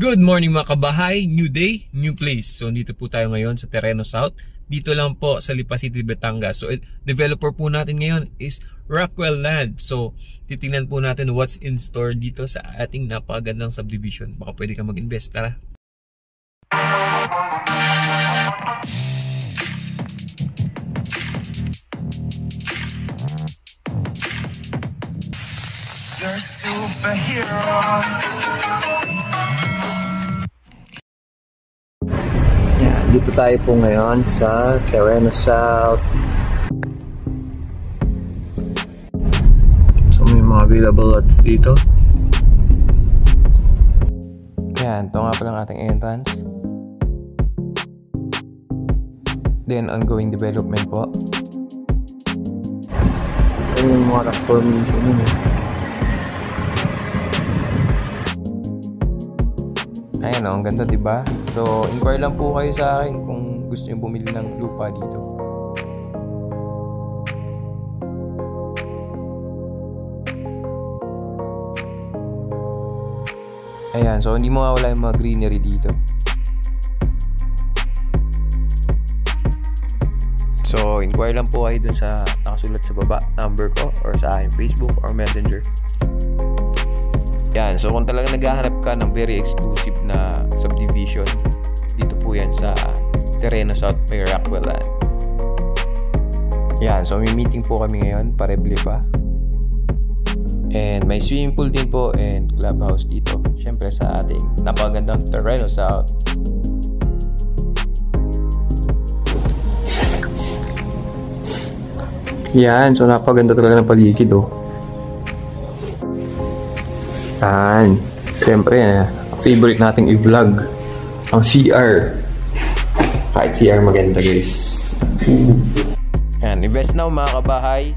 Good morning mga kabahay, new day, new place. So dito po tayo ngayon sa Terreno South. Dito lang po sa Lipa City, Batangas. So developer po natin ngayon is Rockwell Land. So titingnan po natin what's in store dito sa ating napakagandang subdivision. Baka pwede ka mag-invest, tara. You're a superhero. Dito tayo po ngayon sa Terreno South. So may mga available lots dito. Yan, ito nga palang ating entrance. Then ongoing development po. Ito yung mga rock formation yun. Ayan o, ang ganda diba? So, inquire lang po kayo sa akin kung gusto nyo bumili ng lupa dito. Ayan, so hindi mawawala yung mga greenery dito. So, inquire lang po kayo dun sa nakasulat sa baba, number ko, or sa aking Facebook or Messenger. Yan, so kung talaga naghahanap ka ng very exclusive na subdivision, dito po yan sa Terreno South by Rockwell Land. Yan, so may meeting po kami ngayon, pareble pa. And may swimming pool din po and clubhouse dito. Syempre sa ating napakagandang Terreno South. Yan, so napakaganda talaga ng paligid oh. Yan. Siyempre, favorite nating i-vlog ang CR. Kahit CR maganda guys. Yan, invest now mga kabahay.